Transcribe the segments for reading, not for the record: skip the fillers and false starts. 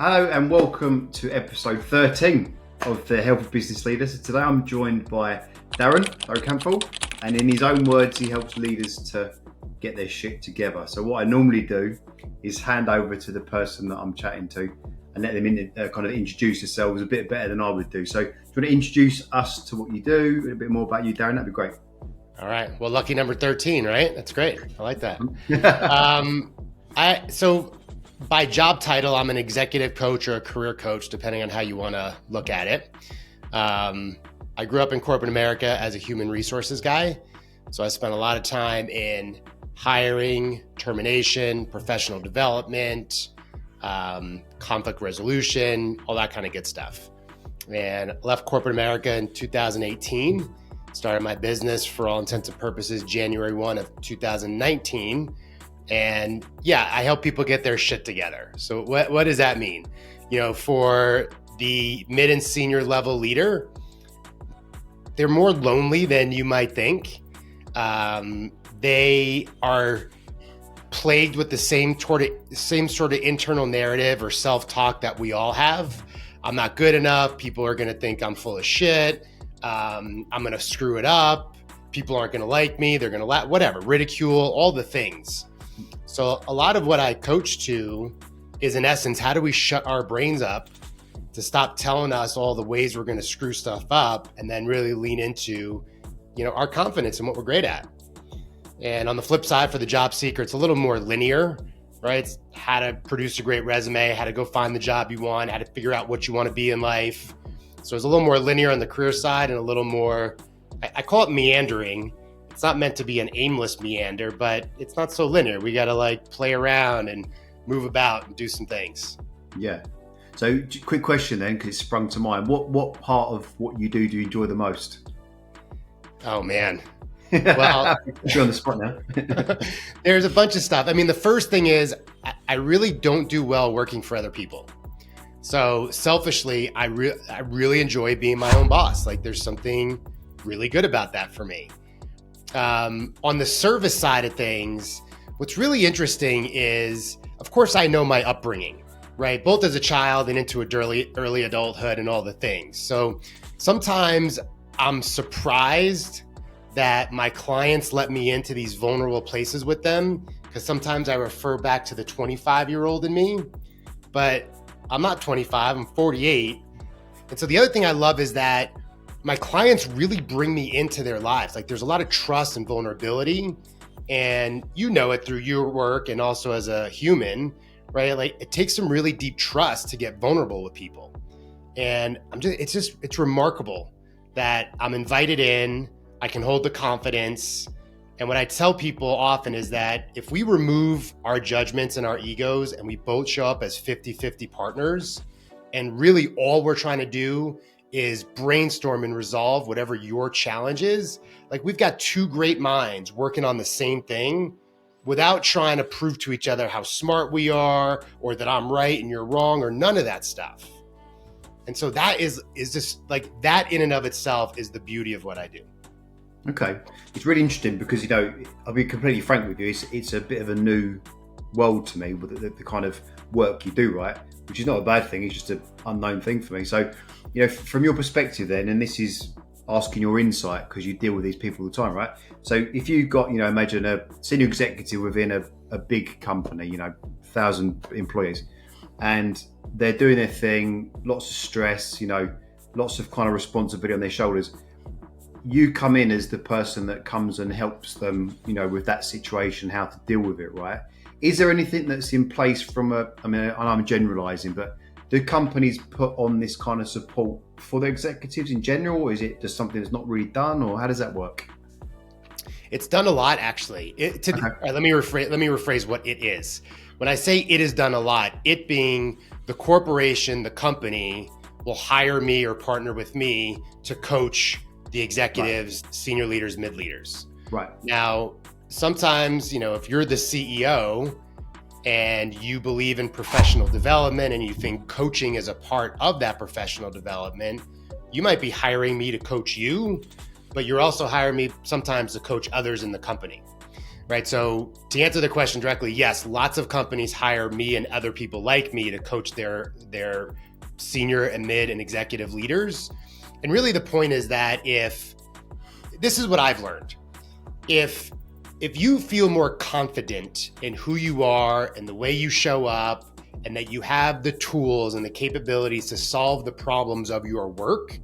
Hello and welcome to episode 13 of the Health of Business Leaders. Today I'm joined by Darren Kanthal, and in his own words, he helps leaders to get their shit together. So what I normally do is hand over to the person that I'm chatting to and let them kind of introduce themselves a bit better than I would do. So do you want to introduce us to what you do, a little bit more about you, Darren? That'd be great. All right. Well, lucky number 13, right? That's great. I like that. So by job title, I'm an executive coach or a career coach, depending on how you want to look at it. I grew up in corporate America as a human resources guy. So I spent a lot of time in hiring, termination, professional development, conflict resolution, all that kind of good stuff. And left corporate America in 2018, started my business for all intents and purposes, January 1 of 2019. And yeah, I help people get their shit together. So what does that mean? For the mid and senior level leader, they're more lonely than you might think. They are plagued with the same sort of internal narrative or self-talk that we all have. I'm not good enough. People are going to think I'm full of shit. I'm going to screw it up. People aren't going to like me. They're going to whatever, ridicule, all the things. So a lot of what I coach to is, in essence, how do we shut our brains up to stop telling us all the ways we're going to screw stuff up and then really lean into, our confidence and what we're great at. And on the flip side, for the job seeker, it's a little more linear, right? It's how to produce a great resume, how to go find the job you want, how to figure out what you want to be in life. So it's a little more linear on the career side and a little more, I call it meandering. It's not meant to be an aimless meander, but it's not so linear. We got to play around and move about and do some things. Yeah. So quick question then, because it sprung to mind. What part of what you do you enjoy the most? Oh, man. Well, you're on the spot now. There's a bunch of stuff. I mean, the first thing is I really don't do well working for other people. So selfishly, I really enjoy being my own boss. There's something really good about that for me. On the service side of things, what's really interesting is, of course, I know my upbringing, right? Both as a child and into early adulthood and all the things. So sometimes I'm surprised that my clients let me into these vulnerable places with them, because sometimes I refer back to the 25-year-old in me, but I'm not 25, I'm 48. And so the other thing I love is that my clients really bring me into their lives. There's a lot of trust and vulnerability, and it through your work and also as a human, right? It takes some really deep trust to get vulnerable with people. And it's remarkable that I'm invited in, I can hold the confidence. And what I tell people often is that if we remove our judgments and our egos and we both show up as 50-50 partners, and really all we're trying to do is brainstorm and resolve whatever your challenge is, we've got two great minds working on the same thing without trying to prove to each other how smart we are or that I'm right and you're wrong or none of that stuff. And so that is just that in and of itself is the beauty of what I do. Okay. It's really interesting because, I'll be completely frank with you, it's a bit of a new world to me with the kind of work you do, right? Which is not a bad thing, it's just an unknown thing for me. So, from your perspective then, and this is asking your insight because you deal with these people all the time, right? So if you've got, imagine a senior executive within a big company, 1,000 employees, and they're doing their thing, lots of stress, lots of kind of responsibility on their shoulders. You come in as the person that comes and helps them, with that situation, how to deal with it, right? Is there anything that's in place I'm generalizing, but do companies put on this kind of support for the executives in general, or is it just something that's not really done, or how does that work? It's done a lot, actually. All right, let me rephrase what it is. When I say it is done a lot, it being the corporation, the company will hire me or partner with me to coach the executives, right, senior leaders, mid leaders. Right. Now, sometimes, if you're the CEO and you believe in professional development and you think coaching is a part of that professional development, you might be hiring me to coach you, but you're also hiring me sometimes to coach others in the company, right? So to answer the question directly, yes, lots of companies hire me and other people like me to coach their senior and mid and executive leaders. And really the point is that this is what I've learned. If you feel more confident in who you are and the way you show up, and that you have the tools and the capabilities to solve the problems of your work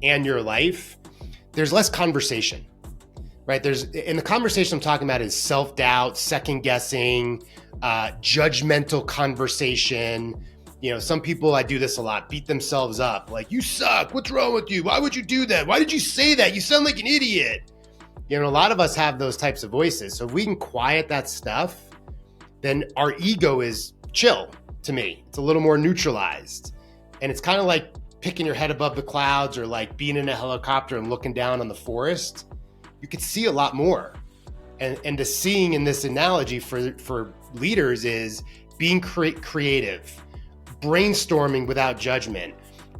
and your life, there's less conversation, right? And the conversation I'm talking about is self-doubt, second guessing, judgmental conversation. Some people, I do this a lot, beat themselves up. Like, you suck. What's wrong with you? Why would you do that? Why did you say that? You sound like an idiot. A lot of us have those types of voices. So if we can quiet that stuff, then our ego is chill to me. It's a little more neutralized. And it's kind of like picking your head above the clouds, or like being in a helicopter and looking down on the forest. You could see a lot more. And the seeing in this analogy for leaders is being creative, brainstorming without judgment,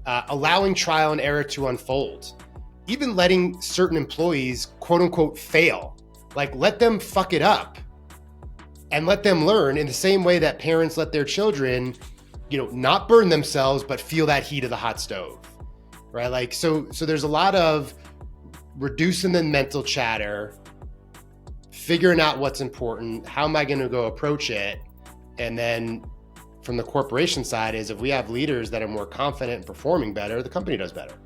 allowing trial and error to unfold, even letting certain employees, quote unquote, fail. Like, let them fuck it up and let them learn in the same way that parents let their children, not burn themselves, but feel that heat of the hot stove, right? Like, so there's a lot of reducing the mental chatter, figuring out what's important, how am I going to go approach it? And then from the corporation side is, if we have leaders that are more confident and performing better, the company does better.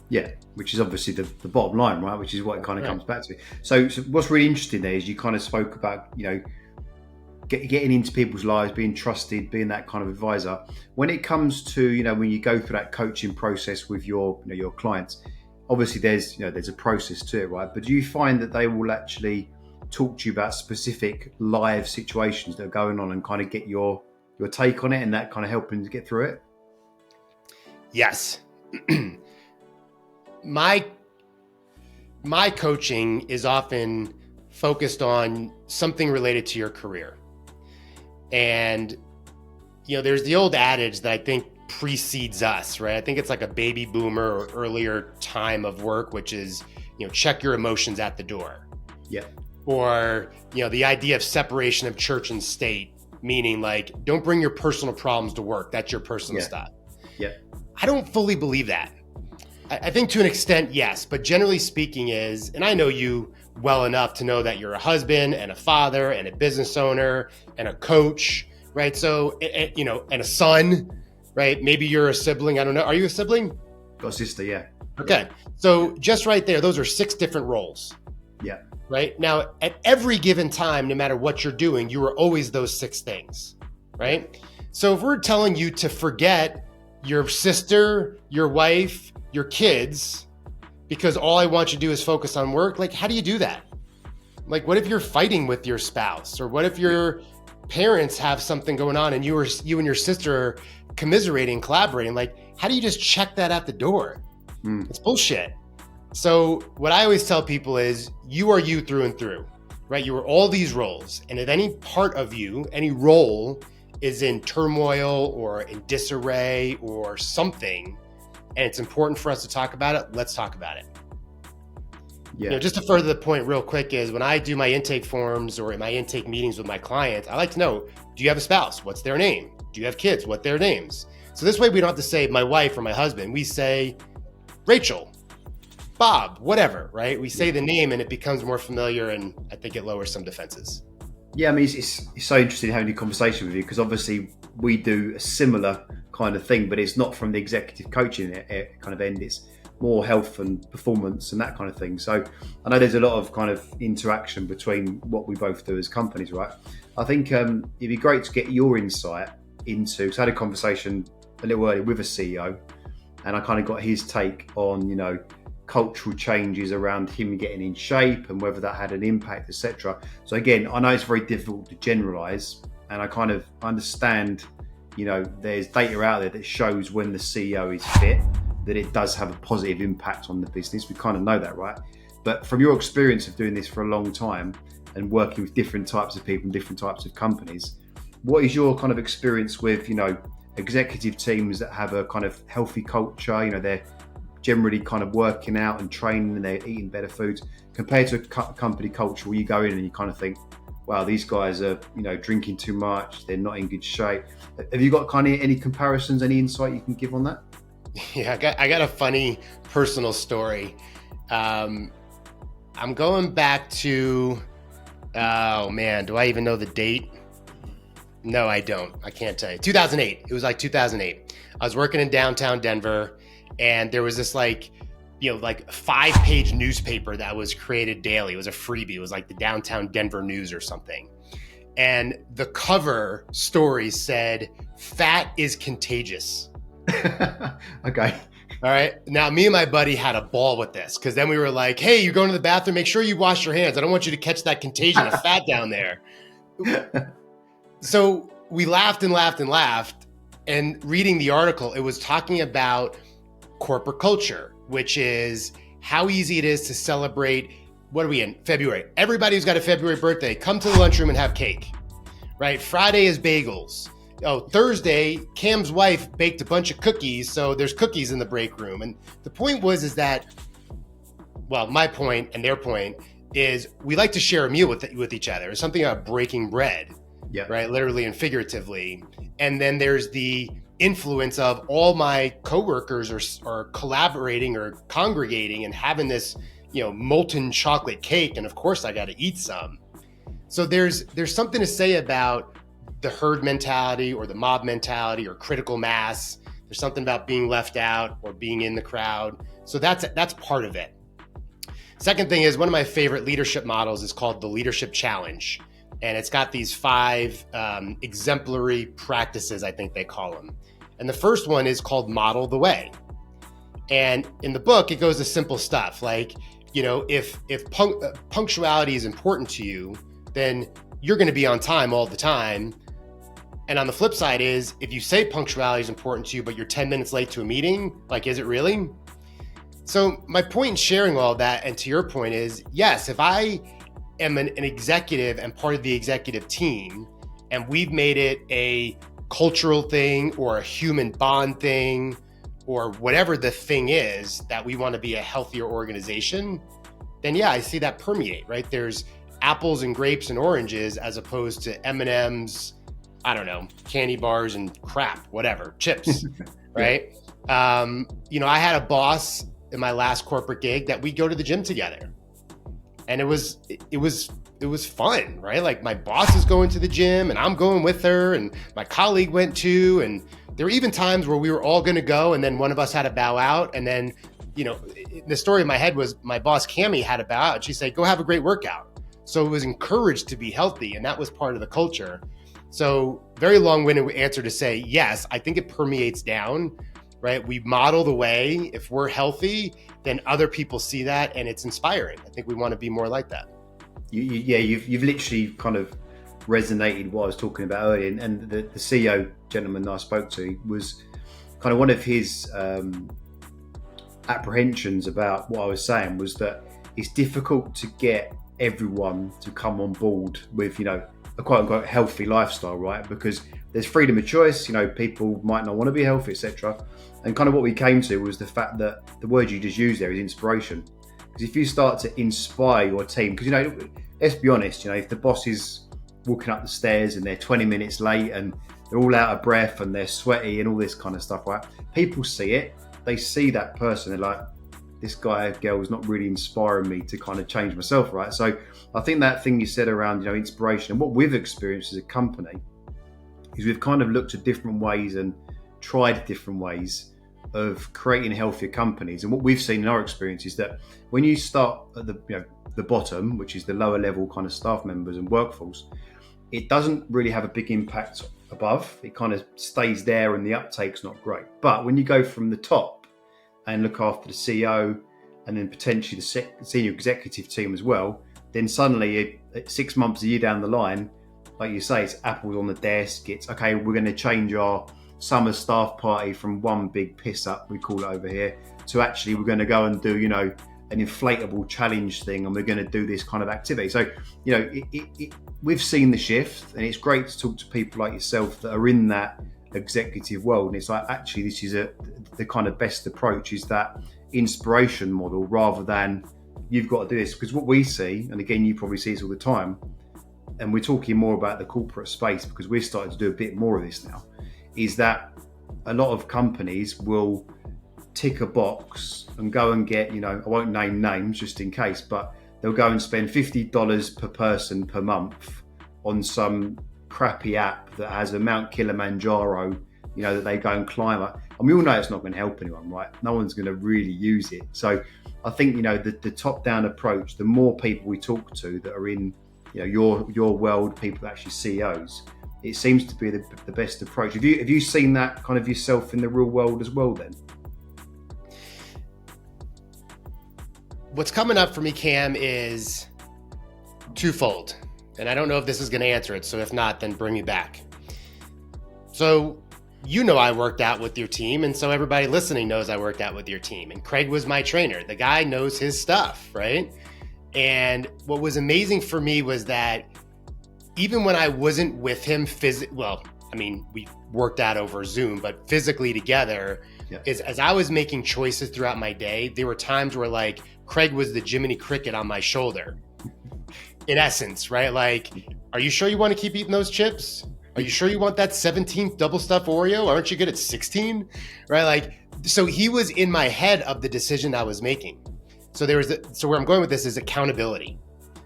Yeah, which is obviously the bottom line, right? Which is what it kind of comes back to. So what's really interesting there is you kind of spoke about, getting into people's lives, being trusted, being that kind of advisor. When it comes to, when you go through that coaching process with your clients, obviously there's a process to it, right? But do you find that they will actually talk to you about specific live situations that are going on and kind of get your take on it, and that kind of helping to get through it? Yes. My coaching is often focused on something related to your career. And, there's the old adage that I think precedes us, right? I think it's like a baby boomer or earlier time of work, which is, check your emotions at the door. Yeah. Or, the idea of separation of church and state, meaning like, don't bring your personal problems to work. That's your personal stuff. Yeah. I don't fully believe that. I think to an extent, yes, but generally speaking and I know you well enough to know that you're a husband and a father and a business owner and a coach, right? So, and a son, right? Maybe you're a sibling. I don't know. Are you a sibling? Got a sister, yeah. Okay. So just right there, those are 6 different roles. Yeah. Right? Now, at every given time, no matter what you're doing, you are always those 6 things, right? So if we're telling you to forget your sister, your wife, your kids, because all I want you to do is focus on work, like, how do you do that? Like, what if you're fighting with your spouse? Or what if your parents have something going on and you and your sister are commiserating, collaborating? Like, how do you just check that at the door? It's bullshit. So what I always tell people is, you are you through and through, right? You are all these roles. And if any part of you, any role is in turmoil or in disarray or something, and it's important for us to talk about it, let's talk about it. Yeah. Just to further the point real quick is, when I do my intake forms or in my intake meetings with my clients, I like to know, do you have a spouse? What's their name? Do you have kids? What their names? So this way we don't have to say my wife or my husband. We say Rachel, Bob, whatever, right? We say the name and it becomes more familiar, and I think it lowers some defenses. Yeah, I mean, it's so interesting having a conversation with you, because obviously we do a similar kind of thing, but it's not from the executive coaching kind of end. It's more health and performance and that kind of thing. So I know there's a lot of kind of interaction between what we both do as companies, right? I think it'd be great to get your insight into, because I had a conversation a little earlier with a CEO, and I kind of got his take on, cultural changes around him getting in shape and whether that had an impact, etc. So again, I know it's very difficult to generalize, and I kind of understand, there's data out there that shows when the CEO is fit, that it does have a positive impact on the business. We kind of know that, right? But from your experience of doing this for a long time and working with different types of people and different types of companies, what is your kind of experience with, executive teams that have a kind of healthy culture, they're generally kind of working out and training and they're eating better foods, compared to a company culture where you go in and you kind of think, wow, these guys are, drinking too much, they're not in good shape. Have you got kind of any comparisons, any insight you can give on that? Yeah, I got a funny personal story. I'm going back to, oh man, do I even know the date? No, I don't. I can't tell you. 2008. It was like 2008. I was working in downtown Denver, and there was this like 5-page newspaper that was created daily. It was a freebie. It was like the Downtown Denver News or something. And the cover story said, "Fat is contagious." Okay. All right. Now, me and my buddy had a ball with this because then we were like, "Hey, you're going to the bathroom. Make sure you wash your hands. I don't want you to catch that contagion of fat down there." So we laughed and laughed and laughed. And reading the article, it was talking about corporate culture, which is how easy it is to celebrate. What are we in? February. Everybody who's got a February birthday, come to the lunchroom and have cake, right? Friday is bagels. Oh, Thursday, Cam's wife baked a bunch of cookies, so there's cookies in the break room. And the point is that, well, my point and their point is we like to share a meal with each other. It's something about breaking bread, right? Literally and figuratively. And then there's the influence of all my coworkers are collaborating or congregating and having this, molten chocolate cake. And of course I got to eat some. So there's something to say about the herd mentality or the mob mentality or critical mass. There's something about being left out or being in the crowd. So that's part of it. Second thing is, one of my favorite leadership models is called the Leadership Challenge. And it's got these 5 exemplary practices, I think they call them. And the first one is called Model the Way. And in the book, it goes to simple stuff like, if punctuality is important to you, then you're going to be on time all the time. And on the flip side is, if you say punctuality is important to you, but you're 10 minutes late to a meeting, like, is it really? So my point in sharing all that, and to your point, is yes, if I am an executive and part of the executive team, and we've made it a cultural thing or a human bond thing, or whatever the thing is that we want to be a healthier organization, then yeah, I see that permeate, right? There's apples and grapes and oranges as opposed to M&Ms, I don't know, candy bars and crap, whatever, chips, right? I had a boss in my last corporate gig that we go to the gym together. And it was fun, right? Like, my boss is going to the gym and I'm going with her, and my colleague went too. And there were even times where we were all going to go and then one of us had to bow out. And then, the story in my head was my boss, Cammie, had to bow out. She said, "Go have a great workout." So it was encouraged to be healthy, and that was part of the culture. So very long-winded answer to say, yes, I think it permeates down, right? We model the way. If we're healthy, then other people see that, and it's inspiring. I think we want to be more like that. You've literally kind of resonated what I was talking about earlier. And the CEO gentleman that I spoke to was kind of one of his apprehensions about what I was saying was that it's difficult to get everyone to come on board with, a quote unquote healthy lifestyle, right? Because there's freedom of choice, people might not want to be healthy, etc. And kind of what we came to was the fact that the word you just used there is inspiration. Because if you start to inspire your team, because, let's be honest, if the boss is walking up the stairs and they're 20 minutes late and they're all out of breath and they're sweaty and all this kind of stuff, right? People see it, they see that person, they're like, this guy or girl is not really inspiring me to kind of change myself, right? So I think that thing you said around, inspiration, and what we've experienced as a company is we've kind of looked at different ways and tried different ways of creating healthier companies. And what we've seen in our experience is that when you start at the bottom, which is the lower level kind of staff members and workforce, it doesn't really have a big impact above. It kind of stays there and the uptake's not great. But when you go from the top and look after the CEO and then potentially the senior executive team as well, then suddenly 6 months, a year down the line, like you say, it's apples on the desk. It's okay, we're going to change our summer staff party from one big piss up, we call it over here, to actually we're going to go and do, an inflatable challenge thing, and we're going to do this kind of activity. So, we've seen the shift, and it's great to talk to people like yourself that are in that executive world. And it's like, actually, this is the kind of best approach is that inspiration model rather than you've got to do this. Because what we see, and again, you probably see this all the time, and we're talking more about the corporate space because we're starting to do a bit more of this now, is that a lot of companies will tick a box and go and get, I won't name names just in case, but they'll go and spend $50 per person per month on some crappy app that has a Mount Kilimanjaro, that they go and climb up. And we all know it's not going to help anyone, right? No one's going to really use it. So I think, the top-down approach, the more people we talk to that are in, your world, people actually CEOs, it seems to be the best approach. Have you seen that kind of yourself in the real world as well then? What's coming up for me, Cam, is twofold. And I don't know if this is going to answer it. So if not, then bring me back. So, I worked out with your team. And so everybody listening knows I worked out with your team. And Craig was my trainer. The guy knows his stuff, right? And what was amazing for me was that even when I wasn't with him we worked out over Zoom, but physically together, as I was making choices throughout my day, there were times where like Craig was the Jiminy Cricket on my shoulder. In essence, right? Like, are you sure you want to keep eating those chips? Are you sure you want that 17th double stuffed Oreo? Aren't you good at 16? Right? Like, so he was in my head of the decision I was making. So where I'm going with this is accountability,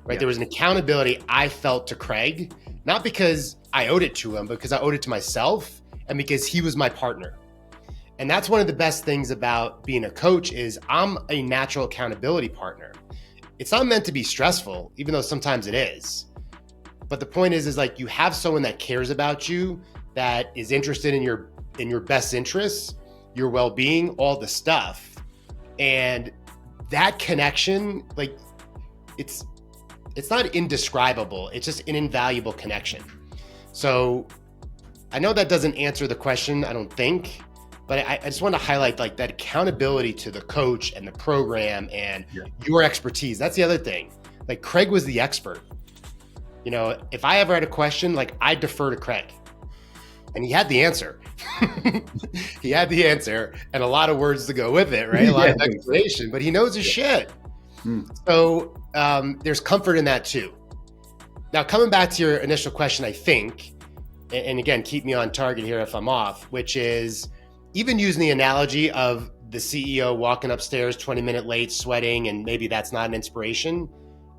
right? There was an accountability I felt to Craig, not because I owed it to him, but because I owed it to myself and because he was my partner. And that's one of the best things about being a coach is I'm a natural accountability partner. It's not meant to be stressful, even though sometimes it is. But the point is like you have someone that cares about you, that is interested in your best interests, your well-being, all the stuff. And that connection, like it's not indescribable. It's just an invaluable connection. So I know that doesn't answer the question, I don't think. But I just want to highlight like that accountability to the coach and the program and your expertise. That's the other thing. Like Craig was the expert. If I ever had a question, like I defer to Craig. And he had the answer. He had the answer and a lot of words to go with it, right? A lot of explanation, but he knows his shit. So there's comfort in that too. Now, coming back to your initial question, I think, and again, keep me on target here if I'm off, which is, even using the analogy of the CEO walking upstairs 20 minutes late, sweating, and maybe that's not an inspiration,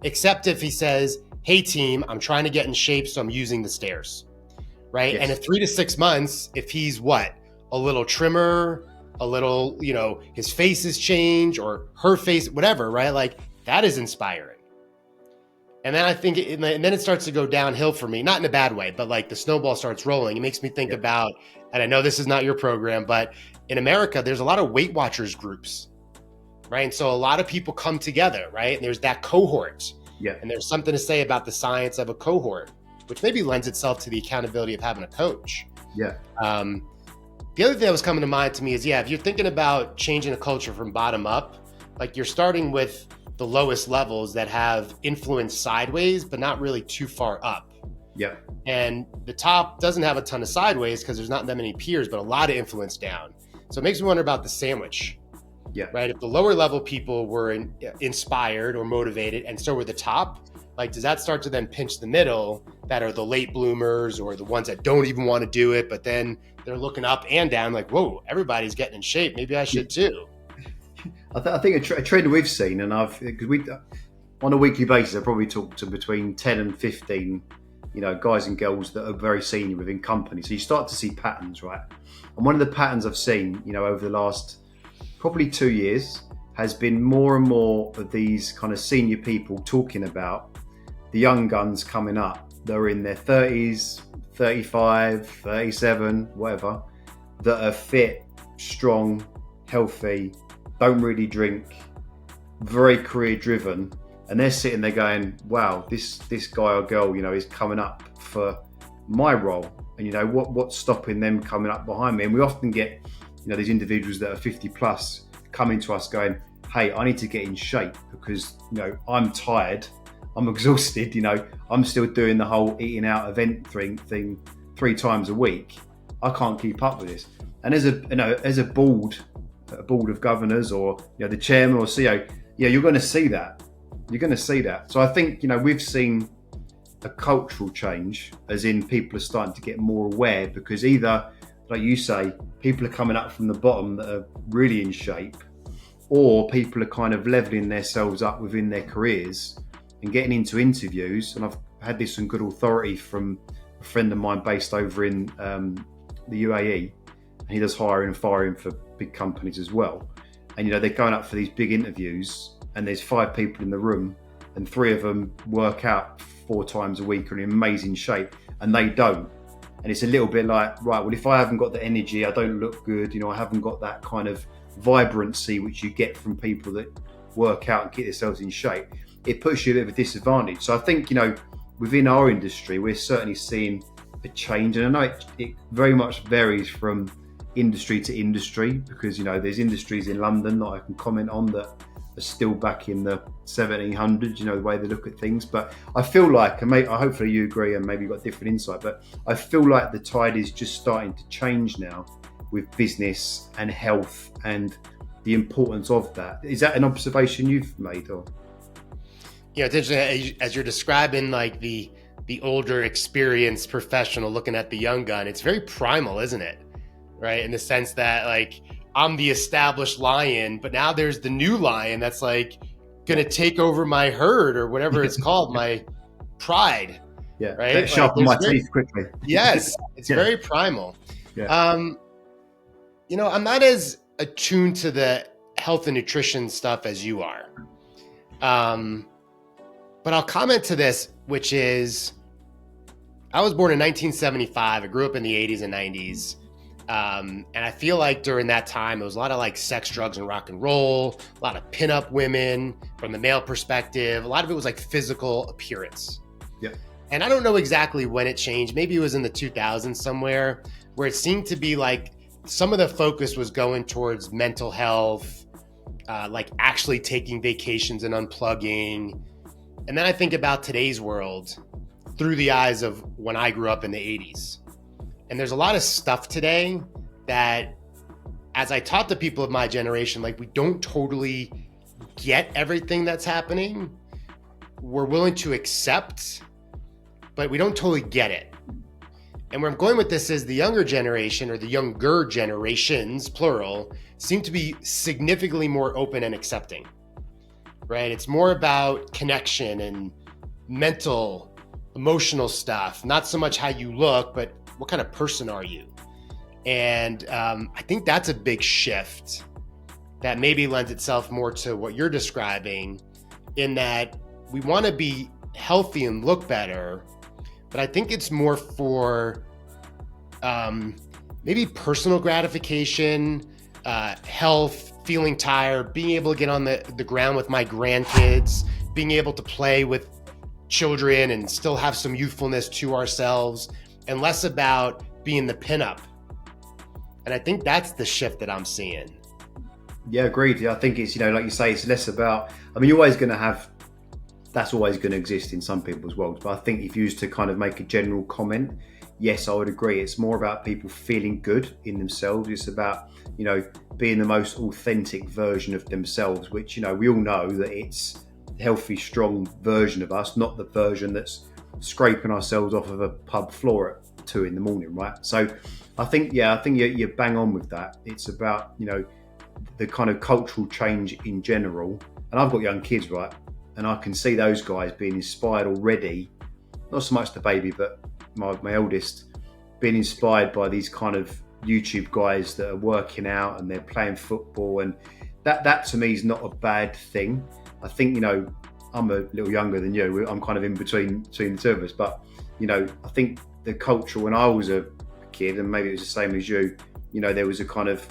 except if he says, hey team, I'm trying to get in shape, so I'm using the stairs, right? Yes. And in 3 to 6 months, if he's a little trimmer, a little, his face has changed or her face, whatever, right? Like that is inspiring. And then I think, and then it starts to go downhill for me, not in a bad way, but like the snowball starts rolling. It makes me think about, and I know this is not your program, but in America, there's a lot of Weight Watchers groups, right? And so a lot of people come together, right? And there's that cohort. Yeah. And there's something to say about the science of a cohort, which maybe lends itself to the accountability of having a coach. Yeah. The other thing that was coming to mind to me is, if you're thinking about changing a culture from bottom up, like you're starting with the lowest levels that have influence sideways, but not really too far up. Yeah. And the top doesn't have a ton of sideways because there's not that many peers, but a lot of influence down. So it makes me wonder about the sandwich. Yeah. Right. If the lower level people were inspired or motivated and so were the top, like, does that start to then pinch the middle that are the late bloomers or the ones that don't even want to do it, but then they're looking up and down like, whoa, everybody's getting in shape. Maybe I should too. I think a trend we've seen, and because we on a weekly basis, I probably talk to between 10 and 15, guys and girls that are very senior within companies. So you start to see patterns, right? And one of the patterns I've seen, over the last probably 2 years has been more and more of these kind of senior people talking about the young guns coming up. They're in their 30s, 35, 37, whatever, that are fit, strong, healthy, don't really drink, very career driven, and they're sitting there going, wow, this guy or girl, is coming up for my role. And what's stopping them coming up behind me? And we often get, these individuals that are 50 plus coming to us going, hey, I need to get in shape because, I'm tired, I'm exhausted, I'm still doing the whole eating out event thing 3 times a week. I can't keep up with this. And as a board of governors or the chairman or CEO, you're going to see that. You're going to see that. So I think we've seen a cultural change, as in people are starting to get more aware, because either, like you say, people are coming up from the bottom that are really in shape, or people are kind of leveling themselves up within their careers and getting into interviews. And I've had this on good authority from a friend of mine based over in the UAE, and he does hiring and firing for big companies as well. And they're going up for these big interviews, and there's 5 people in the room, and 3 of them work out 4 times a week, are in amazing shape, and they don't. And it's a little bit like, right, well, if I haven't got the energy, I don't look good, I haven't got that kind of vibrancy which you get from people that work out and get themselves in shape, it puts you a bit of a disadvantage. So I think, within our industry, we're certainly seeing a change. And I know it very much varies from industry to industry, because, there's industries in London that I can comment on that are still back in the 1700s, the way they look at things. But I feel like, and hopefully you agree, and maybe you've got different insight, but I feel like the tide is just starting to change now with business and health and the importance of that. Is that an observation you've made? Or it's interesting as you're describing, like the older experienced professional looking at the young gun. It's very primal, isn't it? Right, in the sense that, like, I'm the established lion, but now there's the new lion that's like going to take over my herd, or whatever it's called, my pride. Yeah, right. Sharpen my teeth quickly. Yes, it's very primal. Yeah. I'm not as attuned to the health and nutrition stuff as you are. But I'll comment to this, which is, I was born in 1975. I grew up in the 80s and 90s. And I feel like during that time, it was a lot of like sex, drugs, and rock and roll, a lot of pinup women from the male perspective. A lot of it was like physical appearance. Yeah. And I don't know exactly when it changed. Maybe it was in the 2000s somewhere, where it seemed to be like some of the focus was going towards mental health, like actually taking vacations and unplugging. And then I think about today's world through the eyes of when I grew up in the 80s. And there's a lot of stuff today that, as I talk to people of my generation, like, we don't totally get everything that's happening. We're willing to accept, but we don't totally get it. And where I'm going with this is the younger generation, or the younger generations, plural, seem to be significantly more open and accepting, right? It's more about connection and mental, emotional stuff, not so much how you look, but what kind of person are you? And I think that's a big shift that maybe lends itself more to what you're describing, in that we want to be healthy and look better, but I think it's more for maybe personal gratification, health, feeling tired, being able to get on the ground with my grandkids, being able to play with children and still have some youthfulness to ourselves, and less about being the pinup. And I think that's the shift that I'm seeing. Yeah, agreed. I think it's, like you say, it's less about, you're always going to have, that's always going to exist in some people's worlds. But I think if you used to kind of make a general comment, yes, I would agree. It's more about people feeling good in themselves. It's about, being the most authentic version of themselves, which, we all know that it's a healthy, strong version of us, not the version that's scraping ourselves off of a pub floor at 2 a.m, right? So I think you're bang on with that. It's about, the kind of cultural change in general. And I've got young kids, right? And I can see those guys being inspired already, not so much the baby, but my eldest, being inspired by these kind of YouTube guys that are working out and they're playing football. And that to me is not a bad thing. I think, I'm a little younger than you. I'm kind of in between the 2 of us. But, I think the culture when I was a kid, and maybe it was the same as you, there was a kind of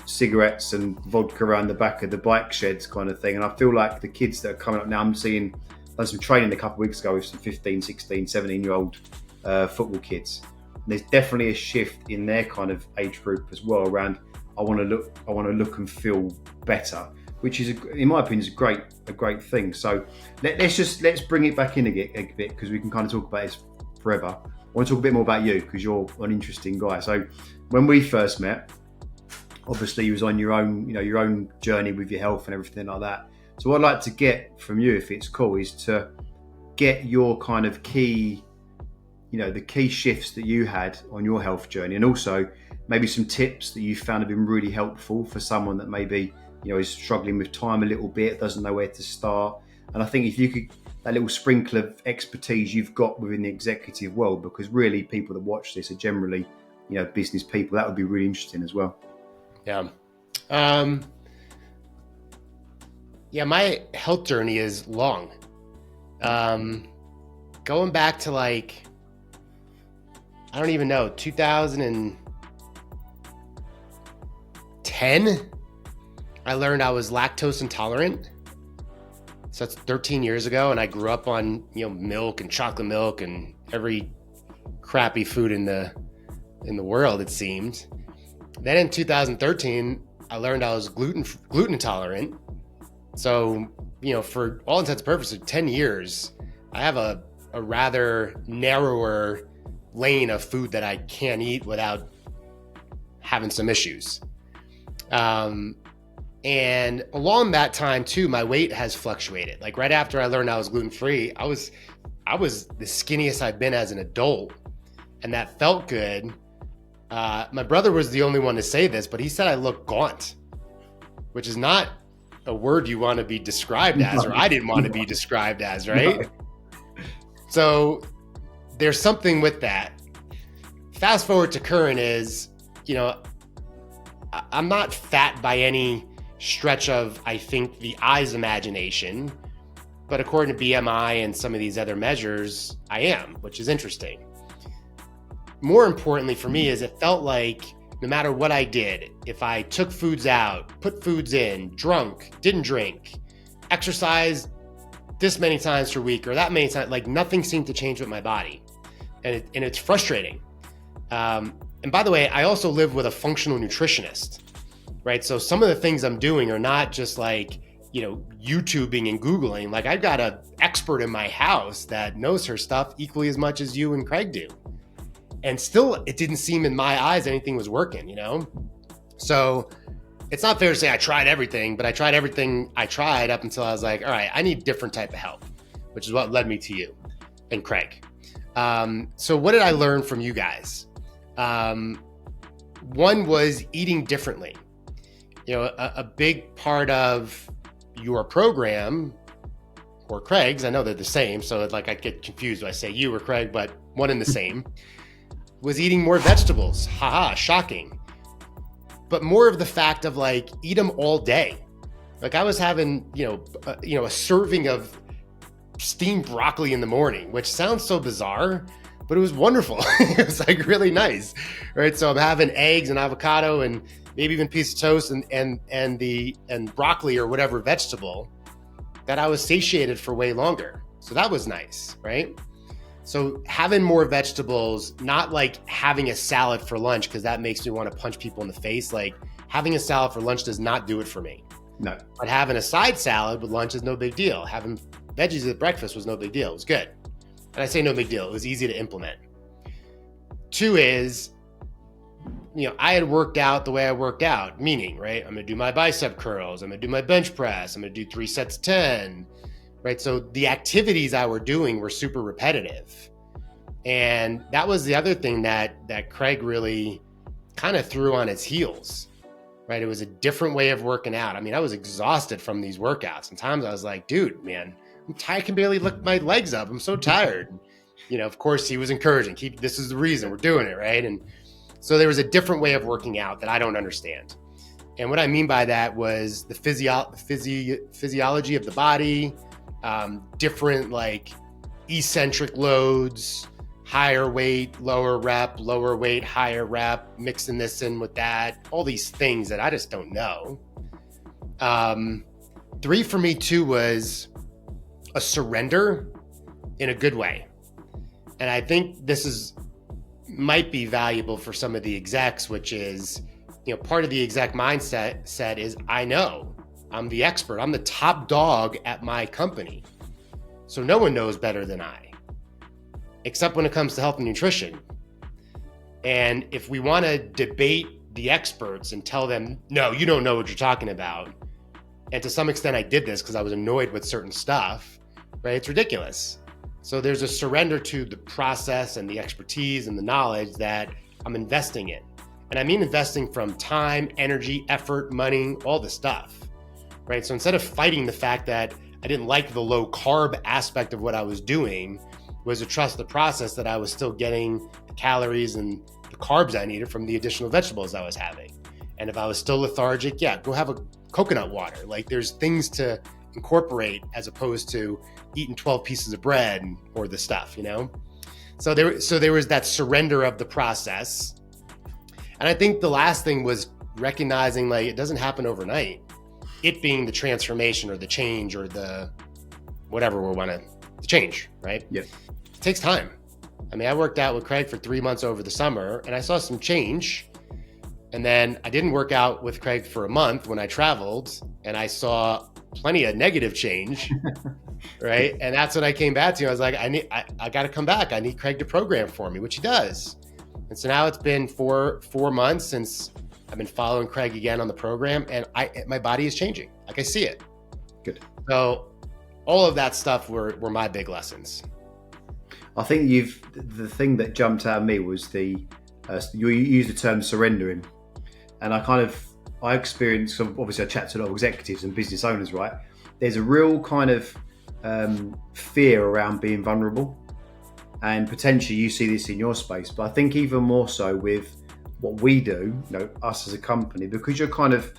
cigarettes and vodka around the back of the bike sheds kind of thing. And I feel like the kids that are coming up now, done some training a couple of weeks ago with some 15, 16, 17-year-old football kids. And there's definitely a shift in their kind of age group as well around, I want to look and feel better, which is, in my opinion, is a great thing. So let's bring it back in a bit, because we can kind of talk about this forever. I want to talk a bit more about you, because you're an interesting guy. So when we first met, obviously you was on your own journey with your health and everything like that. So what I'd like to get from you, if it's cool, is to get your kind of key, the key shifts that you had on your health journey, and also maybe some tips that you found have been really helpful for someone that maybe, is struggling with time a little bit, doesn't know where to start. And I think if you could, that little sprinkle of expertise you've got within the executive world, because really people that watch this are generally, business people, that would be really interesting as well. Yeah. My health journey is long. Going back to I don't even know, 2010, I learned I was lactose intolerant. So that's 13 years ago. And I grew up on, milk and chocolate milk and every crappy food in the world, it seemed. Then in 2013, I learned I was gluten intolerant. So, for all intents and purposes, 10 years, I have a rather narrower lane of food that I can't eat without having some issues. And along that time too, my weight has fluctuated. Like right after I learned I was gluten-free, I was the skinniest I've been as an adult, and that felt good. My brother was the only one to say this, but he said I look gaunt, which is not a word you want to be described as, or I didn't want to be described as, right? No. So there's something with that. Fast forward to current is, I'm not fat by any stretch of, I think, the eye's imagination, but according to BMI and some of these other measures, I am, which is interesting. More importantly for me is it felt like no matter what I did, if I took foods out, put foods in, drunk, didn't drink, exercised this many times per week or that many times, nothing seemed to change with my body. And it's frustrating. And by the way, I also live with a functional nutritionist, right? So some of the things I'm doing are not just YouTubing and Googling. I've got an expert in my house that knows her stuff equally as much as you and Craig do. And still, it didn't seem in my eyes anything was working, So it's not fair to say I tried everything, but I tried everything I tried up until I was like, all right, I need a different type of help, which is what led me to you and Craig. So what did I learn from you guys? One was eating differently. A big part of your program, or Craig's, I know they're the same, so I get confused when I say you or Craig, but one and the same, was eating more vegetables. Haha, shocking. But more of the fact of eat them all day. I was having, a serving of steamed broccoli in the morning, which sounds so bizarre, but it was wonderful. It was really nice, right? So I'm having eggs and avocado and maybe even a piece of toast and broccoli or whatever vegetable that I was satiated for way longer. So that was nice, right? So having more vegetables, not having a salad for lunch, because that makes me want to punch people in the face. Having a salad for lunch does not do it for me. No. But having a side salad with lunch is no big deal. Having veggies at breakfast was no big deal. It was good. And I say no big deal. It was easy to implement. Two is, I had worked out the way I worked out, meaning, right? I'm going to do my bicep curls. I'm going to do my bench press. I'm going to do 3 sets of 10. Right. So the activities I were doing were super repetitive. And that was the other thing that Craig really kind of threw on its heels. Right. It was a different way of working out. I mean, I was exhausted from these workouts. Sometimes I was like, dude, man, I'm tired. I can barely lift my legs up. I'm so tired. Of course, he was encouraging. This is the reason we're doing it. Right. And so there was a different way of working out that I don't understand. And what I mean by that was the physiology of the body, different eccentric loads, higher weight, lower rep, lower weight, higher rep, mixing this in with that, all these things that I just don't know. 3 for me too was a surrender in a good way. And I think this might be valuable for some of the execs, which is, part of the exec mindset is I know. I'm the expert. I'm the top dog at my company. So no one knows better than I, except when it comes to health and nutrition. And if we want to debate the experts and tell them, no, you don't know what you're talking about. And to some extent I did this because I was annoyed with certain stuff, right? It's ridiculous. So there's a surrender to the process and the expertise and the knowledge that I'm investing in. And I mean investing from time, energy, effort, money, all the stuff, right? So instead of fighting the fact that I didn't like the low carb aspect of what I was doing, was to trust the process that I was still getting the calories and the carbs I needed from the additional vegetables I was having. And if I was still lethargic, yeah, go have a coconut water. Like there's things to incorporate as opposed to eating 12 pieces of bread or the stuff, you know? So there was that surrender of the process. And I think the last thing was recognizing like it doesn't happen overnight. It being the transformation or the change or the whatever we want to change, right? Yeah. It takes time. I mean, I worked out with Craig for 3 months over the summer and I saw some change. And then I didn't work out with Craig for a month when I traveled and I saw plenty of negative change, right? And that's what I came back to. I was like, I got to come back. I need Craig to program for me, which he does. And so now it's been four months since I've been following Craig again on the program and my body is changing. Like I see it. Good. So all of that stuff were my big lessons. I think the thing that jumped out at me was you used the term surrendering. And I experienced, obviously I chat to a lot of executives and business owners, right? There's a real kind of fear around being vulnerable. And potentially you see this in your space, but I think even more so with what we do, us as a company, because you're kind of,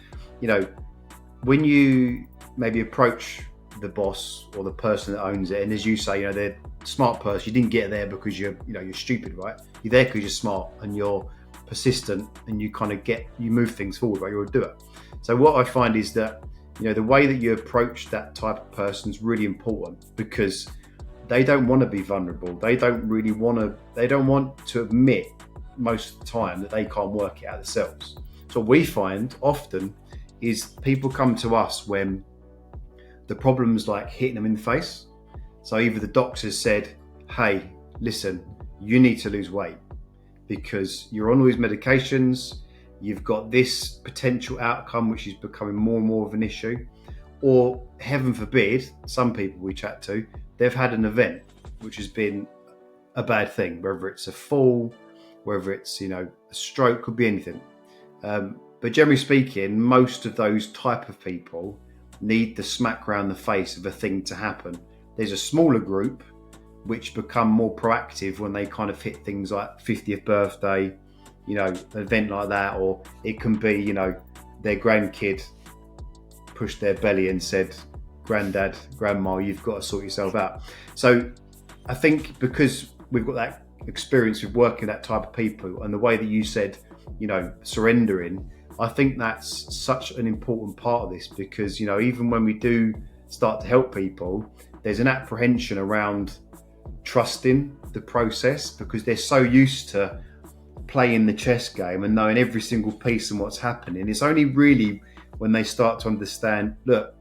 when you maybe approach the boss or the person that owns it, and as you say, they're a smart person, you didn't get there because you're stupid, right? You're there because you're smart and you're persistent and you move things forward, right? You're a doer. So what I find is that, the way that you approach that type of person is really important because they don't want to be vulnerable. They don't want to admit most of the time that they can't work it out themselves. So what we find often is people come to us when the problem's like hitting them in the face. So either the doctor said, hey, listen, you need to lose weight because you're on all these medications, you've got this potential outcome which is becoming more and more of an issue, or heaven forbid, some people we chat to, they've had an event which has been a bad thing, whether it's a fall, whether it's a stroke, could be anything. But generally speaking, most of those type of people need the smack around the face of a thing to happen. There's a smaller group which become more proactive when they kind of hit things like 50th birthday, an event like that, or it can be, their grandkid pushed their belly and said, Granddad, Grandma, you've got to sort yourself out. So I think because we've got that experience with working with that type of people and the way that you said, surrendering, I think that's such an important part of this because, even when we do start to help people, there's an apprehension around trusting the process because they're so used to playing the chess game and knowing every single piece and what's happening. It's only really when they start to understand, look,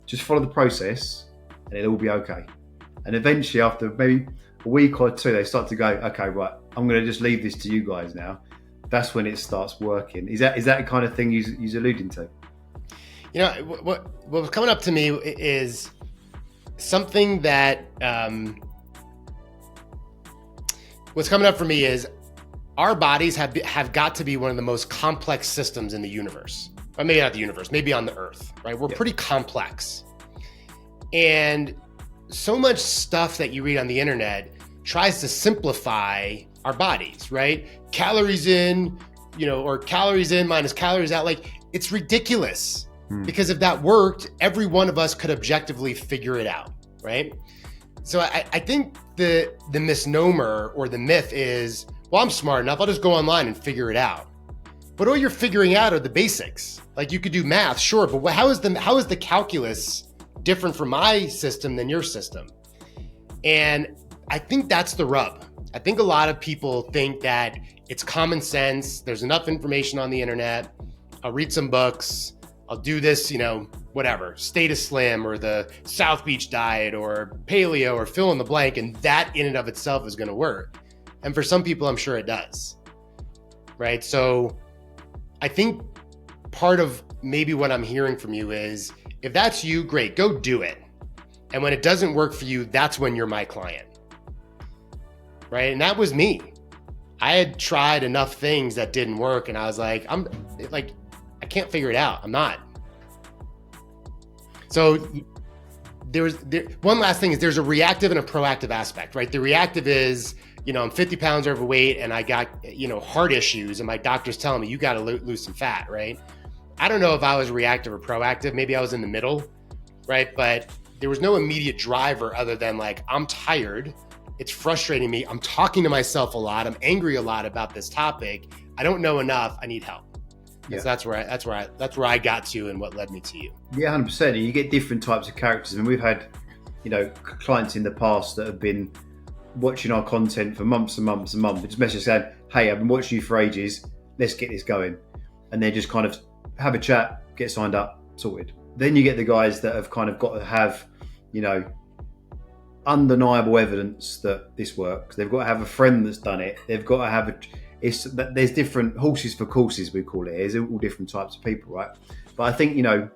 just follow the process and it'll be okay. And eventually after maybe a week or two, they start to go, okay, right, I'm going to just leave this to you guys now. That's when it starts working. Is that the kind of thing you're alluding to? What was coming up to me is something that, what's coming up for me is our bodies have got to be one of the most complex systems in the universe. Or maybe not the universe, maybe on the earth, right? We're pretty complex. And so much stuff that you read on the internet tries to simplify our bodies, right? Calories in, or calories in minus calories out. Like, it's ridiculous. Because if that worked, every one of us could objectively figure it out, right? So I think the misnomer or the myth is, well, I'm smart enough, I'll just go online and figure it out. But all you're figuring out are the basics. Like, you could do math, sure, but how is the calculus different from my system than your system? And I think that's the rub. I think a lot of people think that it's common sense. There's enough information on the internet. I'll read some books. I'll do this, whatever, Stay Slim or the South Beach diet or paleo or fill in the blank. And that in and of itself is going to work. And for some people, I'm sure it does. Right. So I think part of maybe what I'm hearing from you is, if that's you, great, go do it. And when it doesn't work for you, that's when you're my client. right? And that was me. I had tried enough things that didn't work, and I was like, I can't figure it out. I'm not. So one last thing is there's a reactive and a proactive aspect, right? The reactive is, I'm 50 pounds overweight and I got, heart issues, and my doctor's telling me you got to lose some fat, right? I don't know if I was reactive or proactive. Maybe I was in the middle, right? But there was no immediate driver other than like, I'm tired. It's frustrating me. I'm talking to myself a lot. I'm angry a lot about this topic. I don't know enough. I need help. Yeah. So that's where I got to, and what led me to you. Yeah, 100%. You get different types of characters. I mean, we've had, clients in the past that have been watching our content for months and months and months. Just message saying, "Hey, I've been watching you for ages. Let's get this going," and then just kind of have a chat, get signed up, sorted. Then you get the guys that have kind of got to have, undeniable evidence that this works. They've got to have a friend that's done it. They've got to have there's different horses for courses, we call it. There's all different types of people, right? But I think, and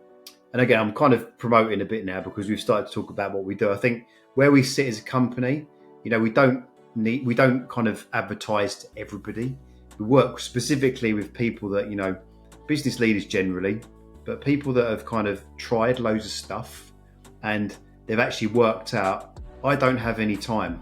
again, I'm kind of promoting a bit now because we've started to talk about what we do. I think where we sit as a company, we don't kind of advertise to everybody. We work specifically with people that, business leaders generally, but people that have kind of tried loads of stuff and they've actually worked out, I don't have any time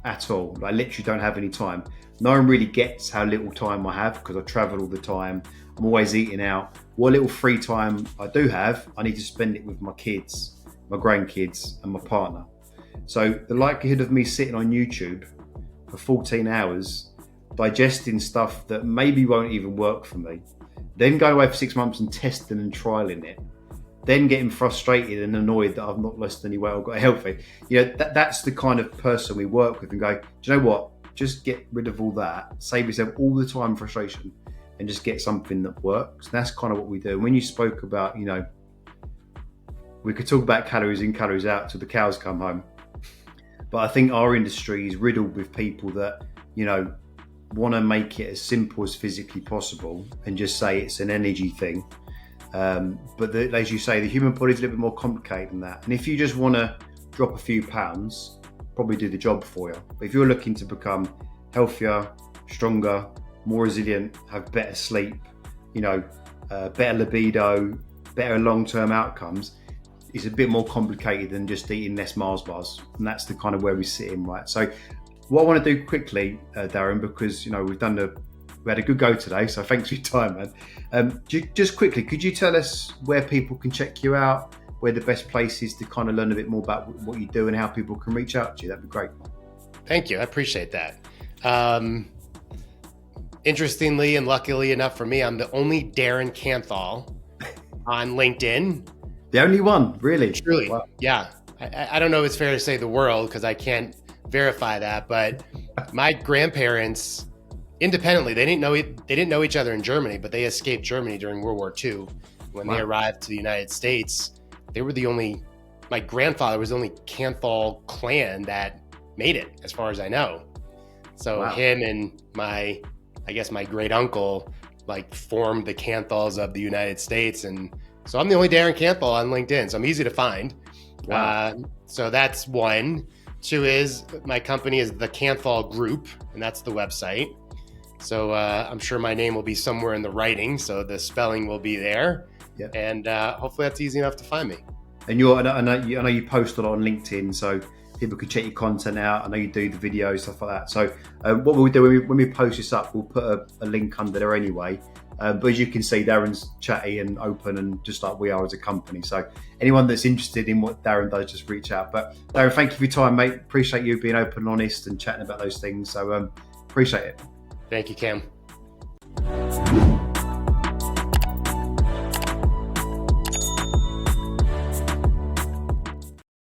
at all. I literally don't have any time. No one really gets how little time I have because I travel all the time. I'm always eating out. What little free time I do have, I need to spend it with my kids, my grandkids, and my partner. So the likelihood of me sitting on YouTube for 14 hours, digesting stuff that maybe won't even work for me, then go away for 6 months and testing and trialing it, then getting frustrated and annoyed that I've not lost any weight or got healthy. That's the kind of person we work with and go, do you know what? Just get rid of all that, save yourself all the time and frustration, and just get something that works. And that's kind of what we do. And when you spoke about, we could talk about calories in, calories out till the cows come home. But I think our industry is riddled with people that, want to make it as simple as physically possible and just say it's an energy thing. But as you say, the human body is a little bit more complicated than that. And if you just want to drop a few pounds, probably do the job for you. But if you're looking to become healthier, stronger, more resilient, have better sleep, better libido, better long-term outcomes, it's a bit more complicated than just eating less Mars bars. And that's the kind of where we sit in, right? So what I want to do quickly, Darren, because, we had a good go today, so thanks for your time, man. Just quickly, could you tell us where people can check you out, where the best place is to kind of learn a bit more about what you do and how people can reach out to you? That'd be great. Thank you. I appreciate that. Interestingly and luckily enough for me, I'm the only Darren Kanthal on LinkedIn. The only one, really? Truly, wow. Yeah. I don't know if it's fair to say the world because I can't verify that, but my grandparents, independently, they didn't know each other in Germany, but they escaped Germany during World War II. When they arrived to the United States, my grandfather was the only Kanthal clan that made it, as far as I know. So him and my great uncle formed the Kanthals of the United States. And so I'm the only Darren Kanthal on LinkedIn. So I'm easy to find. Wow. So that's one. Two is my company is the Kanthal Group, and that's the website. So I'm sure my name will be somewhere in the writing, so the spelling will be there. Yeah. And hopefully that's easy enough to find me. And I know you post a lot on LinkedIn, so people can check your content out. I know you do the videos, stuff like that. So what we'll do when we post this up, we'll put a link under there anyway. But as you can see, Darren's chatty and open, and just like we are as a company. So anyone that's interested in what Darren does, just reach out. But Darren, thank you for your time, mate. Appreciate you being open and honest and chatting about those things. So appreciate it. Thank you, Cam.